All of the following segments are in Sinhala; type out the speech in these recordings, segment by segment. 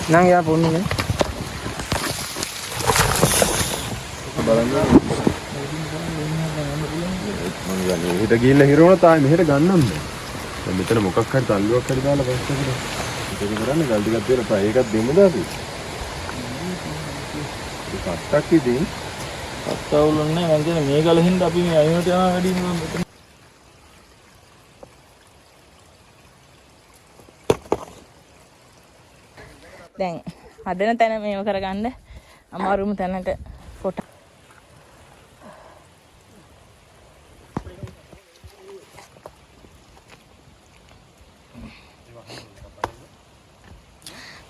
Nang ya pun ni. හිට ගිහිල්ලා හිරවන තායි මෙහෙට ගන්නම් දැන් මෙතන මොකක් හරි තල්ලුවක් හරි දාලා පස්සකට ඉතින් කරන්නේ ගල් ටිකක් දෙලා පා ඒකත් දෙමුද අපි ඒක අත්තක් ඉතින් අත්තවුලන්නේ මම කියන්නේ මේ ගල හින්දා අපි මේ අයිනට යනවා වැඩි නේ මෙතන දැන් හදන තැන මේව කරගන්න අමාරුම තැනට කොට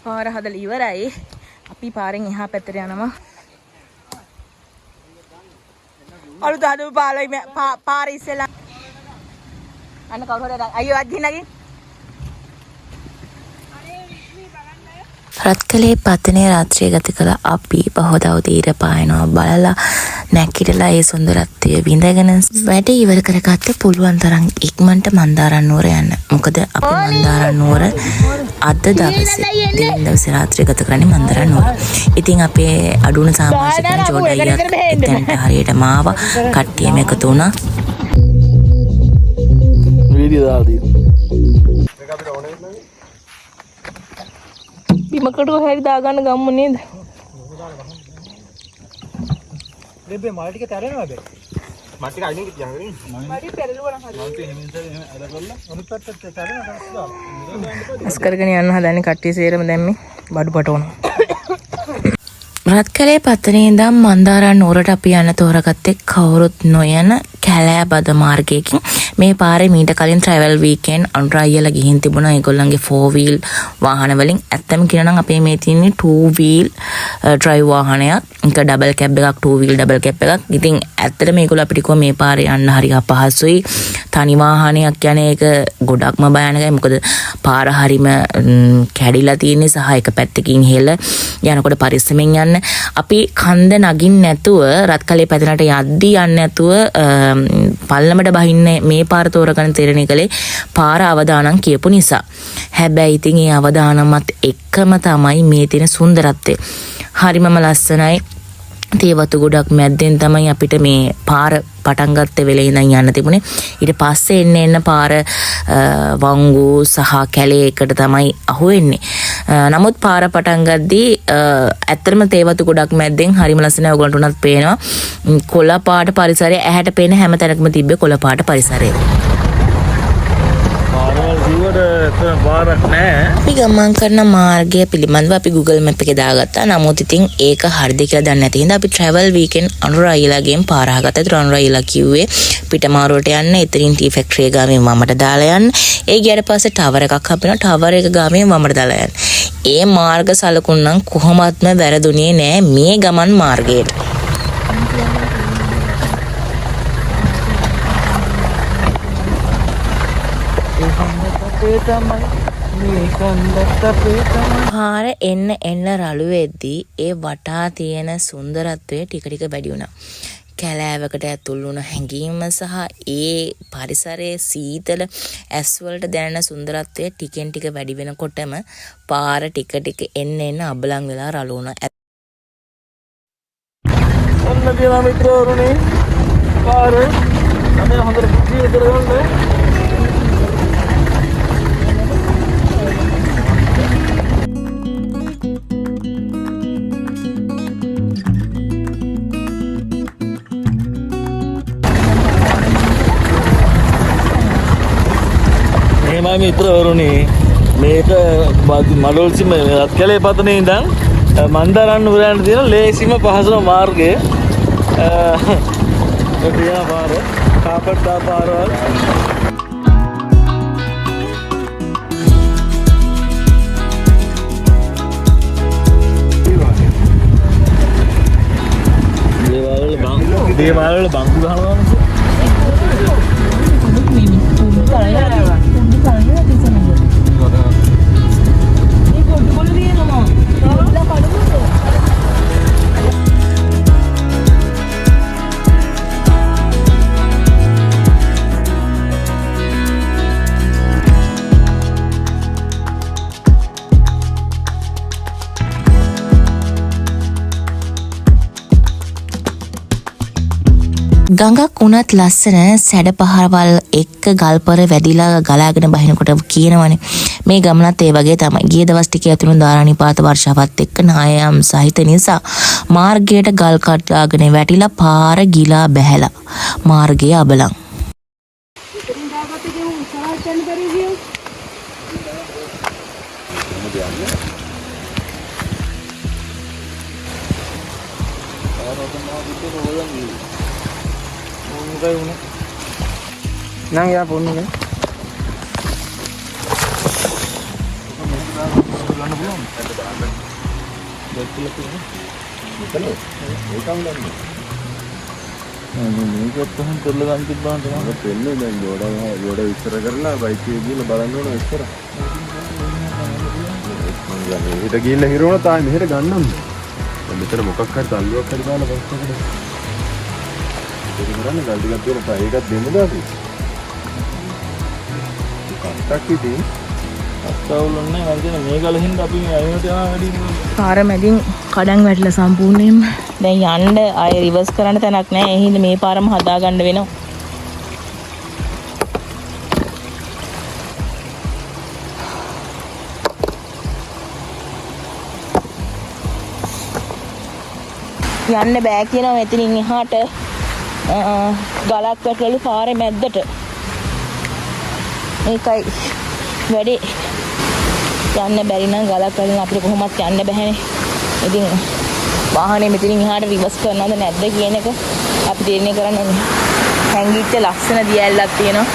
පාර හදලා ඉවරයි. අපි පාරෙන් එහා පැත්තට යනවා. අලුත හදපු පාර ඉස්සෙල්ලා අන්න කවුරු හරි අයියෝ අද්දි නගින් රත්කලේ පතනේ රාත්‍රිය ගත කළ අපි පහෝදා උදේට පායනවා බලලා නැගිටලා ඒ සුන්දරත්වය විඳගෙන වැඩ ඉවර කරගත්ත පුළුවන් තරම් ඉක්මනට මන්දාරම් නුවර යන්න. මොකද අපි මන්දාරම් නුවර අද දවසේ දෙවන දවසේ රාත්‍රිය ගත කරන්නේ මන්දාරම් නුවර. ඉතින් අපේ අඩුණ සමාජිකයන් ජෝඩයියත් එතනට හරියටම ආවා. කට්ටියම එකතු වුණා. වීඩියෝ දාලා තියෙනවා. මේක අපිට ඕනේ නැහැ. බිමකට කොහරි දාගන්න ගම්මු නේද? දෙබ්බේ මල් ටික තැරෙනවා බෑ. මල් ටික අයිනේ තියන්නේ. මඩි පෙරළුවා නම් හරි. මල් ටික හිමින් තැරෙන අර කරලා අනිත් පැත්තට තැරෙනවා තමයි. අස් කරගෙන යන්න හදන්නේ කට්ටිය සේරම දැන් මේ බඩු පටවනවා. රත්කලේ පතනේ ඉඳන් මන්දාරම් නුවරට අපි යන්න තෝරගත්තේ කවුරුත් නොයන කැලෑබද මාර්ගයකින්. මේ පාරේ මීට කලින් ට්‍රැවල් වීකෙන්ඩ් අනුරායියලා ගිහින් තිබුණා. ඒගොල්ලන්ගේ 4 wheel වාහන වලින් ඇත්තම කියනවා නම් අපේ මේ තියෙන්නේ 2 wheel drive වාහනයක්. ඒක ඩබල් කැබ් එකක් 2 wheel ඩබල් කැබ් එකක්. ඉතින් ඇත්තට මේගොල්ලෝ අපිට කිව්වා මේ පාරේ යන්න හරි අපහසුයි. තනි වාහනයක් යන එක ගොඩක්ම භයානකයි. මොකද පාර හරිම කැඩිලා තියෙන්නේ සහ එක පැත්තකින් හෙල යනකොට පරිස්සමෙන් යන්න. අපි කන්ද නගින්න නැතුව රත්කලේ පැත්තට යද්දී යන්න නැතුව පල්ලමට බහින්න මේ පාර තෝරගන්න තීරණය කළේ පාර අවදානම් කියපු නිසා. හැබැයි ඉතින් ඒ අවදානමත් එක්කම තමයි මේ තියෙන සුන්දරත්වය. හරිමම ලස්සනයි. තේවතු ගොඩක් මැද්දෙන් තමයි අපිට මේ පාර පටන් ගත්ත වෙලේ ඉඳන් යන්න තිබුණේ. ඊට පස්සේ එන්න පාර වංගු සහ කැලේ එකට තමයි අහුවෙන්නේ. නමුත් පාර පටන් ගද්දී ඇත්තටම තේවතු ගොඩක් මැද්දෙන් හරිම ලස්සනයි. ඔයගොල්ලන්ට උනත් පේනවා. කොළ පාට පරිසරය ඇහැට පේන හැම තැනකම තිබ්බේ කොළ පාට පරිසරය. අපි ගමන් කරන මාර්ගය පිළිබඳව අපි Google Map එකේ දාගත්තා. නමුත් ඉතින් ඒක හරිද කියලා දන්නේ නැති හින්දා අපි travel weekend අනුරායිලාගෙන් පාර අහගත්තා. ඒතර අනුරායිලා කිව්වේ පිටමාරුවට යන්න. එතනින් ටී ෆැක්ටරි එක ගාමින් වමට දාලා යන්න. ඒ ගියට පස්සේ ටවර් එකක් හම්බෙනවා. ටවර් එක ගාමින් වමට දාලා යන්න. ඒ මාර්ග සලකුණු කොහොමත්ම වැරදුනේ නෑ මේ ගමන් මාර්ගයට. පාර එන්න රළු වෙද්දී ඒ වටා තියෙන සුන්දරත්වය ටික ටික වැඩි වුණා. කැලෑවකට ඇතුල් වුණ හැඟීම සහ ඒ පරිසරයේ සීතල ඇස් වලට දැනෙන සුන්දරත්වය ටිකෙන් ටික වැඩි වෙනකොටම පාර ටික ටික එන්න අබලන් වෙලා රළු වුණා. ඔන්න දිනා මිත්‍රවරුනි පාර අනේ හොඳට පුතිය කරගන්න. මේ මිත්‍රවරුනි මේක මඩොල්සිම රත්කලේ පතනේ ඉඳන් මන්දාරම් නුවර යන තියෙන ලේසිම පහසුම මාර්ගය. ඒ පාර කාපට්ටා පාරවල් දේවාල බංකු ගහනවා. ini ගඟක් උනත් ලස්සන සැඩ පහරවල් එක්ක ගල්පර වැදිලා ගලාගෙන බහිනකොට කියනවනේ මේ ගමනත් ඒ වගේ තමයි. ගිය දවස් ටිකේ ඇතුළු ධාරානිපාත වර්ෂාවත් එක්ක නායම් සහිත නිසා මාර්ගයට ගල් කඩාගෙන වැටිලා පාර ගිලා බැහැලා මාර්ගයේ අබලන්. Nang ya pun ni. මේකත් කොහොම කරලා ගන්න තිබ්බාන්ට මම පෙන්නේ දැන් යෝඩ ඉස්සර කරලා බයික් එකේ ගිහලා බලන්න ඕන ඉස්සර. මම කියන්නේ ඊට ගිහලා හිරවන තාම මෙහෙට ගන්නම්. දැන් මෙතන මොකක් හරි තල්ලුවක් හරි දාලා බස් එකට. ඒක කරන්නේ ගල් ටිකක් තියෙන පහ එකක් දෙන්නද අපි? කන්ටක් ඉතින් අත්වලුන්නේ මම කියන මේ ගල හින්දා අපි මේ අයිනට යනවා වැඩි නේ. පාර මැදින් කඩන් වැටලා සම්පූර්ණයෙන්ම දැන් යන්න ආයෙ රිවර්ස් කරන්න තැනක් නැහැ. ඒ හින්දා මේ පාරම හදා ගන්න වෙනවා. යන්න බෑ කියනවා මෙතනින් එහාට ගලක් වැටලු පාරේ මැද්දට. ඒකයි වැඩි යන්න බැරි නම් ගලක් වලින් අපිට කොහොමවත් යන්න බැහැනේ. ඉතින් වාහනේ මෙතනින් එහාට රිවර්ස් කරනවද නැද්ද කියන එක අපි තීරණය කරන්න ඕනේ. හැංගිච්ච ලස්සන දියැලක් තියෙනවා.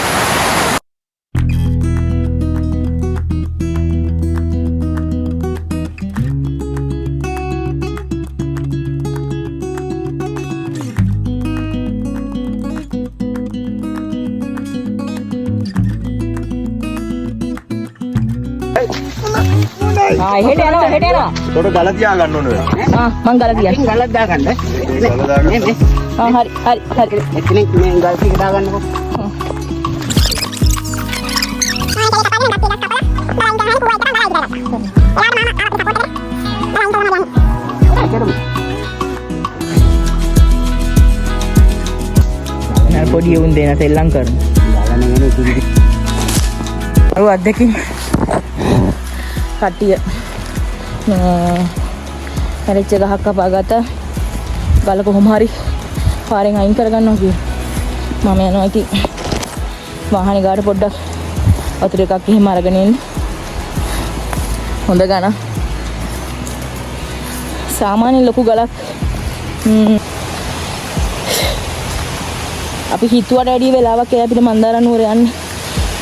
හෙට යනවා. තොර ගල තියා ගන්න ඕනේ. මං ගල තියන්න. Galat dah kan deh. ගල දාගන්න. හරි. Ini galat kita dah kan. Nah, podi unde na selang kar. Aru addekin කට්ටිය හැරිච්ච ගහක් කපාගත්ත ගල කොහොම හරි පාරෙන් අයින් කරගන්නවා කියලා මම යනවා ඉතින් වාහනේ ගාට පොඩ්ඩක් වතුර එකක් එහෙම අරගෙන එන්න හොඳ ගණ සාමාන්‍ය ලොකු ගලක් අපි හිතුවට වැඩි වෙලාවක් ඒ අපිට මන්දාරම් නුවර යන්න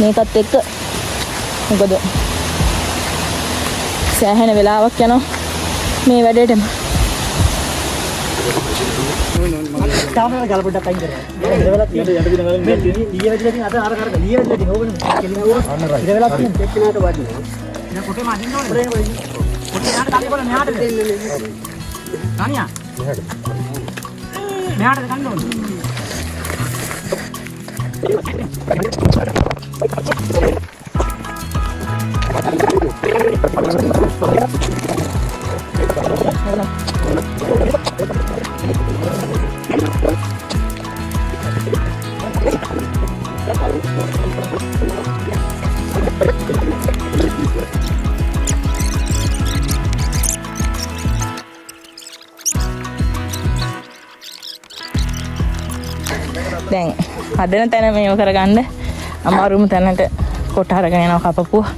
මේකත් එක්ක මොකද සෑහෙන වෙලාවක් යනවා මේ වැඩේටම. Kamu galat pun dah kain kerja. Develop ni. Dia jadi ada arah arah. Dia jadi hobi. Develop ni. Kita nak buat ni. Nak kote macam ni. Kote ni ada kali bola ni ada. Tanya. Ni ada kan dong. දැන් හදන තැන මේව කරගන්න අමාරුම තැනට කොට අරගෙන යනවා කපපුවා.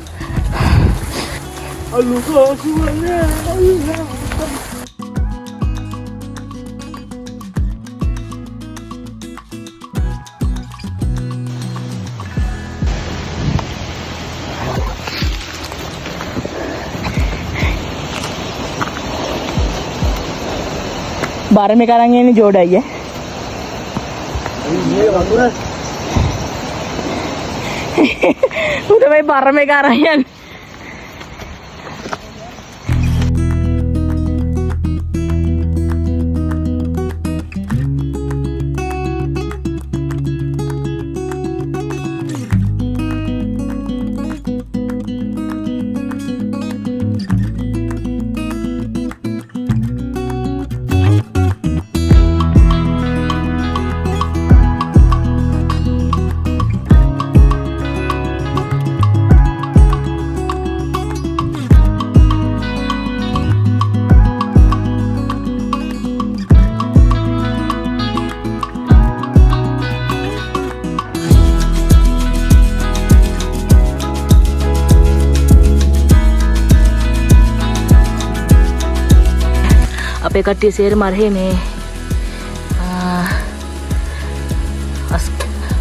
बारह में करेंगे नहीं जोड़ आई है उधर भाई 12 में कर रहे हैं අපේ කට්ටිය සේරම අරහේ මේ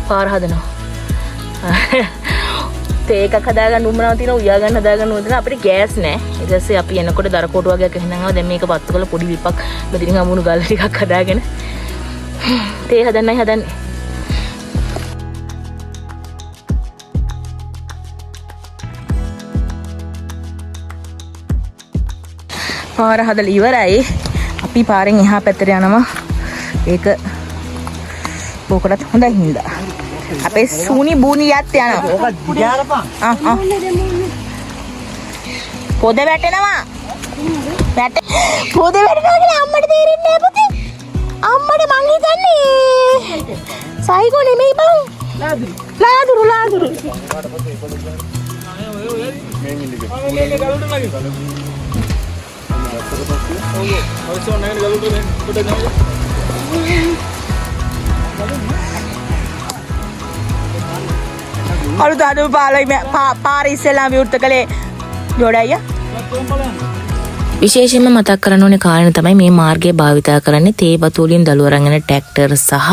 පාර හදනවා. තේ එකක් හදාගන්න උවමනාවක් තියෙනවා, උයා ගන්න හදාගන්න ඕන දෙනවා. අපිට ගෑස් නැහැ. ඊට පස්සේ අපි එනකොට දර කොටු වගේක් එහෙනම් දැන් මේක පත්තු කරලා පොඩි විපක් මෙතනින් අමුණු ගල් ටිකක් හදාගෙන තේ හදන්නයි හදන්නේ. පාර හදලා ඉවරයි. අපි පාරෙන් එහා පැත්තට යනවා. ඒක බෝකටත් හොඳයි හින්දා. අපේ සූනි බූනි යත් යනවා. පොද වැටෙනවා. පොද වැටෙනවා කියලා අම්මට තේරෙන්නේ නැහැ පුතේ. අම්මට මං හිතන්නේ සයිකෝ නෙමෙයි බං. ලාදුරු. අලුත් පාර ඉස්සෙල්ලාම විවෘත කළේ ජෝඩයියා. විශේෂයෙන්ම මතක් කරන්න ඕනේ කාරණේ තමයි මේ මාර්ගය භාවිතා කරන්නේ තේ වතු වලින් දළුව අරන් යන ට්‍රැක්ටර් සහ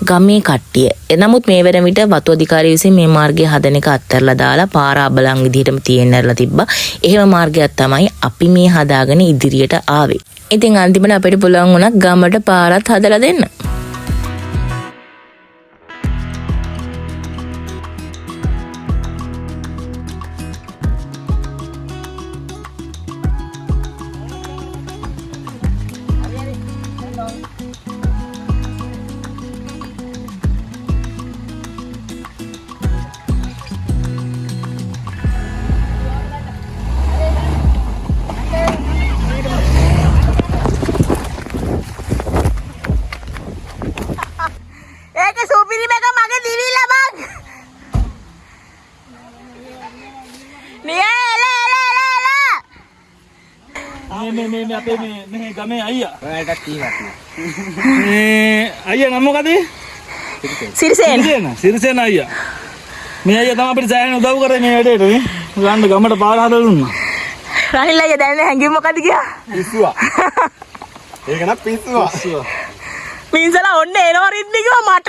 ගමේ කට්ටිය. නමුත් මේ වෙන විට වතු අධිකාරිය විසින් මේ මාර්ගය හදන එක අත්හැරලා දාලා පාර අබලන් විදිහටම තියෙන්නරලා තිබ්බා. එහෙම මාර්ගයක් තමයි අපි මේ හදාගෙන ඉදිරියට ආවේ. ඉතින් අන්තිමට අපිට පුළුවන් වුණා ගමට පාරත් හදලා දෙන්න. මේ අපේ මේ ගමේ අයියා. ඔයාලටත් කීයක් මේ අයියා නම මොකද? සිරිසේන අයියා. මේ අයියා තමයි අපිට සෑහෙන උදව් කරේ මේ වැඩේට නේ. ගන්න ගමට පාර හදලා දුන්නා. රනිල් අයියා දැන් හැංගීම මොකද කියා? පිස්සුවා. ඒක නම් පිස්සුවා. මින්සලා ඔන්න එනවා රිද්දි කිව්වා මට.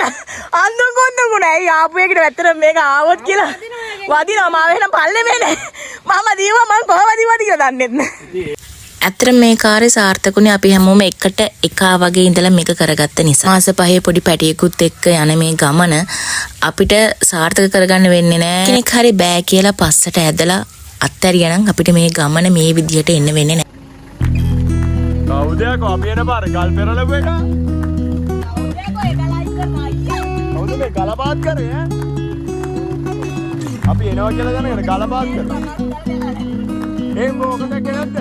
අන්දුන් කොන්දුන්ුනේ. ඇයි ආපු එකට වැත්තට මේක ආවොත් කියලා. වදිනවා මාව එහෙනම් පල්ලේ මේ නෑ. මම දීවා මං කොහවද දීවද කියලා දන්නෙත් නෑ. ඇත්තට මේ කාර්ය සාර්ථකුනේ අපි හැමෝම එකට එකා වගේ ඉඳලා මේක කරගත්ත නිසා. මාස 5 පොඩි පැටියෙකුත් එක්ක යන මේ ගමන අපිට සාර්ථක කරගන්න වෙන්නේ නෑ. කෙනෙක් හරි බෑ කියලා පස්සට ඇදලා අත්හැරියනම් අපිට මේ ගමන මේ විදියට එන්න වෙන්නේ නෑ. කවුද යකෝ අපි එන පාර ගල් පෙරලපු එක? කවුද මේ ගලපාත් කරේ ඈ? අපි එනවා කියලා දැනගෙන ගලපාත් කරා. ඒ මොකද කියන්නද?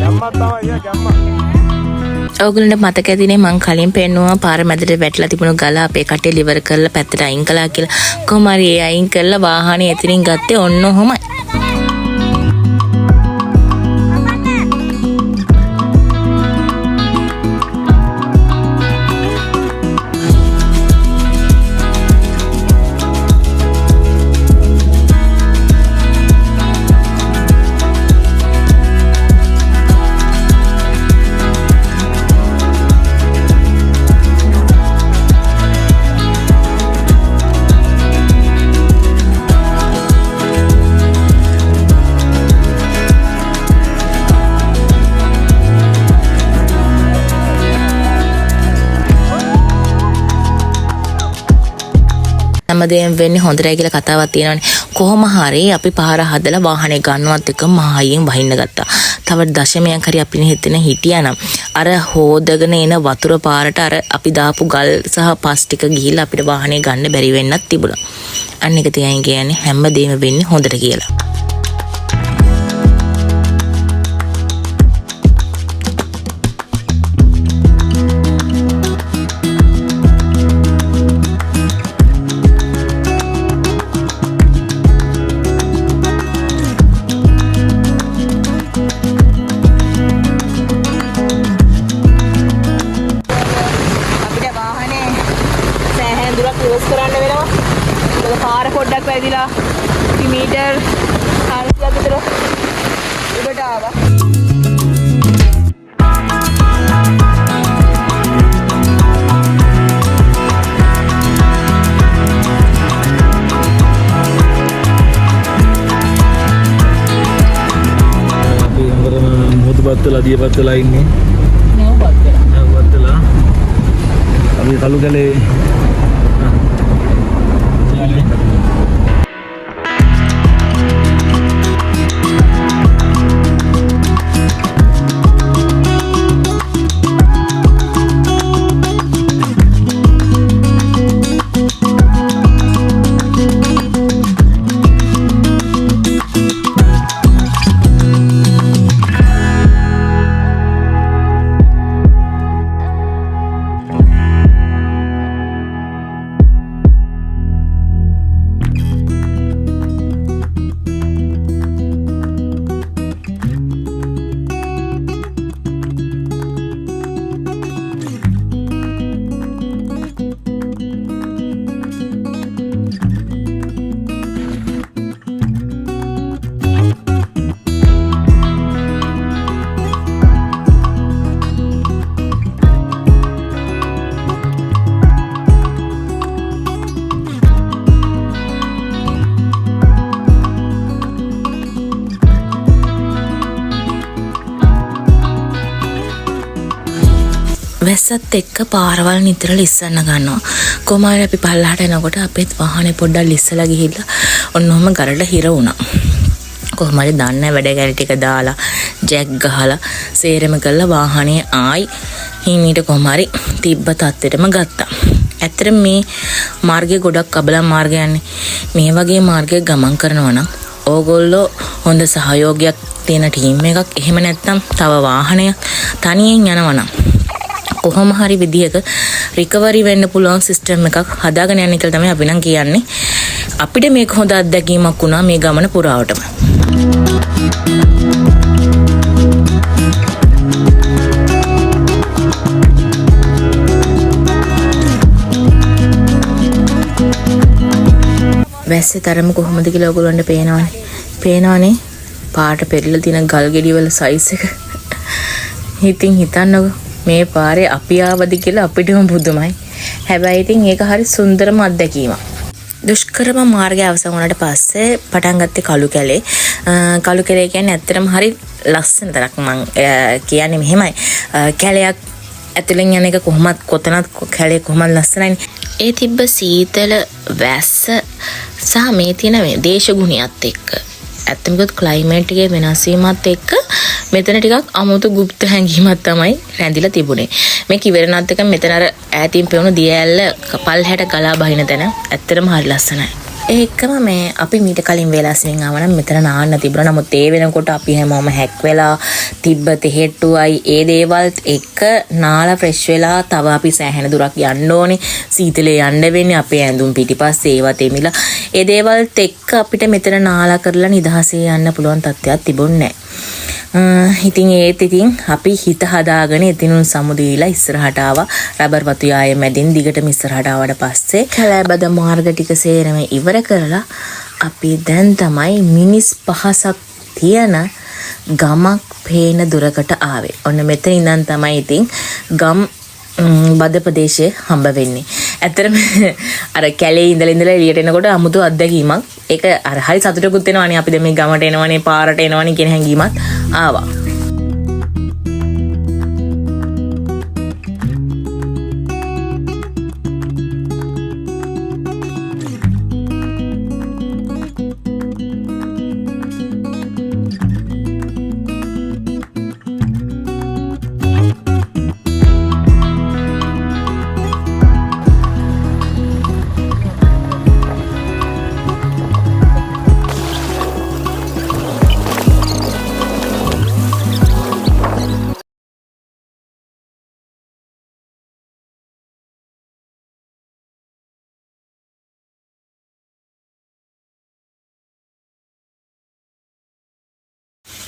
යම්මා තමයි යම්මා. ඔයගොල්ලන්ට මතක ඇතිනේ මං කලින් පෙන්නුවා පාර මැදට වැටලා තිබුණු ගල අපේ කටේ liver කරලා පැත්තට අයින් කළා කියලා. කොහොම හරි ඒ අයින් කරලා වාහනේ එතනින් ගත්තේ ඔන්න ඔහොමයි. හැමදේම වෙන්නේ හොඳටයි කියලා කතාවක් තියෙනවානේ. කොහොම හරි අපි පාර හදලා වාහනේ ගන්නවත් එක මහයෙන් වහින්න ගත්තා. තව දශමයක් හරි අපි හිතෙන හිටියානම් අර හොදගෙන එන වතුර පාරට අර අපි දාපු ගල් සහ පස් ටික ගිහිල්ලා අපිට වාහනේ ගන්න බැරි වෙන්නත් තිබුණා. අන්න එක තියන් කියන්නේ හැමදේම වෙන්නේ හොඳට කියලා. පොඩ්ඩක් වැදිලා මීටර් 400ක් විතර එළියට ආවා. මුහුදුපත්වලා දියපත්වලා ඉන්නේ. පත්වලා. අපි කළුගලේ වැස්සත් එක්ක පාරවල් නිතර ලිස්සන්න ගන්නවා. කොහමද අපි පල්ලහට එනකොට අපේත් වාහනේ පොඩ්ඩක් ලිස්සලා ගිහිල්ලා ඔන්නෝම ගරඩ හිර වුණා. කොහමද දන්නේ වැඩ ගැලි ටික දාලා ජැක් ගහලා සේරම කළා වාහනේ ආයි හිමීට කොහමරි තිබ්බ තත්ත්වෙටම ගත්තා. ඇත්තට මේ මාර්ගය ගොඩක් අබලම් මාර්ගයන්නේ. මේ වගේ මාර්ගයක ගමන් කරනවා නම් ඕගොල්ලෝ හොඳ සහයෝගයක් තියෙන ටීම් එකක් එහෙම නැත්නම් තව වාහනයක් තනියෙන් යනවා නම් කොහොම හරි විදියක රිකවරි වෙන්න පුළුවන් සිස්ටම් එකක් හදාගෙන යන්න කියලා තමයි අපි නම් කියන්නේ. අපිට මේක හොඳ අත්දැකීමක් වුණා මේ ගමන පුරාවටම. වැස්සේ තරම කොහොමද කියලා ඔයගොල්ලන්ට පේනවනේ. පාට පෙරලා තියෙන ගල් ගෙඩි වල සයිස් එක. ඉතින් හිතන්නකෝ මේ පාරේ අපි ආවද කියලා අපිටම බුදුමයි. හැබැයි ඉතින් ඒක හරි සුන්දරම අත්දැකීමක්. දුෂ්කරම මාර්ගය අවසන් වුණාට පස්සේ පටන් ගත්තේ කළු කැලේ. කළු කැලේ කියන්නේ ඇත්තටම හරි ලස්සන තරක් මං කියන්නේ මෙහෙමයි. කැලයක් ඇතුලෙන් යන එක කොහොමත් කොතනත් කැලේ කොහොමද ලස්සනයිනේ. ඒ තිබ්බ සීතල වැස්ස සහ මේ තියෙන මේ දේශගුණියත් එක්ක ඇත්තම කිව්වොත් ක්ලයිමේට් එකේ වෙනස් වීමත් එක්ක මෙතන ටිකක් අමුතු গুপ্ত හැඟීමක් තමයි රැඳිලා තිබුණේ. මේ කිවරණත් එක මෙතන අර ඈතින් පෙවුණු දිය ඇල්ල කපල් හැට ගලා බහින තැන ඇත්තටම හරි ලස්සනයි. ඒකම මේ අපි මීට කලින් වෙලාසින් ආවනම් මෙතන නාන්න තිබුණා. නමුත් ඒ වෙනකොට අපි හැමෝම හැක් වෙලා තිබ්බ තෙහෙට්ටුවයි ඒ දේවල් එක නාලා ෆ්‍රෙෂ් වෙලා තව අපි සෑහෙන දුරක් යන්න ඕනේ. සීතලේ යන්න වෙන්නේ අපේ ඇඳුම් පිටිපස්සේ ඒවත් එමිලා. ඒ දේවල්ත් එක්ක අපිට මෙතන නාලා කරලා නිදහසේ යන්න පුළුවන් තත්ත්වයක් තිබුණේ නැහැ. ඉතින් අපි හිත හදාගෙන එතිනුන් සමුදීලා ඉස්සරහට ආවා. රබර් වතු යාය මැදින් දිගටම ඉස්සරහට ආවට පස්සේ කැලෑබද මාර්ග ටික සේරම ඉවර කරලා අපි දැන් තමයි මිනිස් පහසක් තියෙන ගමක් පේන දුරකට ආවේ. ඔන්න මෙතන ඉඳන් තමයි ඉතින් ගම් බද ප්‍රදේශයේ හම්බ වෙන්නේ. ඇත්තටම අර කැලේ ඉඳලා එළියට එනකොට අමුතු අත්දැකීමක්. ඒක අර හරි සතුටකුත් වෙනවානේ අපි දැන් මේ ගමට එනවනේ පාරට එනවනේ කියන හැඟීමත් ආවා.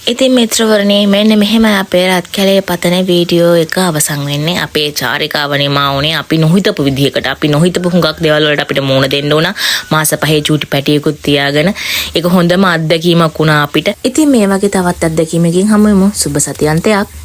ඉතින් මිත්‍රවරණේ මෙන්න මෙහෙම අපේ රත්කැලේ පතන වීඩියෝ එක අවසන් වෙන්නේ. අපේ චාරිකාව නිමා වුණේ අපි නොහිතපු විදිහකට. අපි නොහිතපු හුඟක් දේවල් වලට අපිට මුණ දෙන්න උනා. මාස 5 චූටි පැටියෙකුත් තියාගෙන. ඒක හොඳම අත්දැකීමක් වුණා අපිට. ඉතින් මේ වගේ තවත් අත්දැකීමකින් හමු වෙමු. සුබ සතියන්තයක්.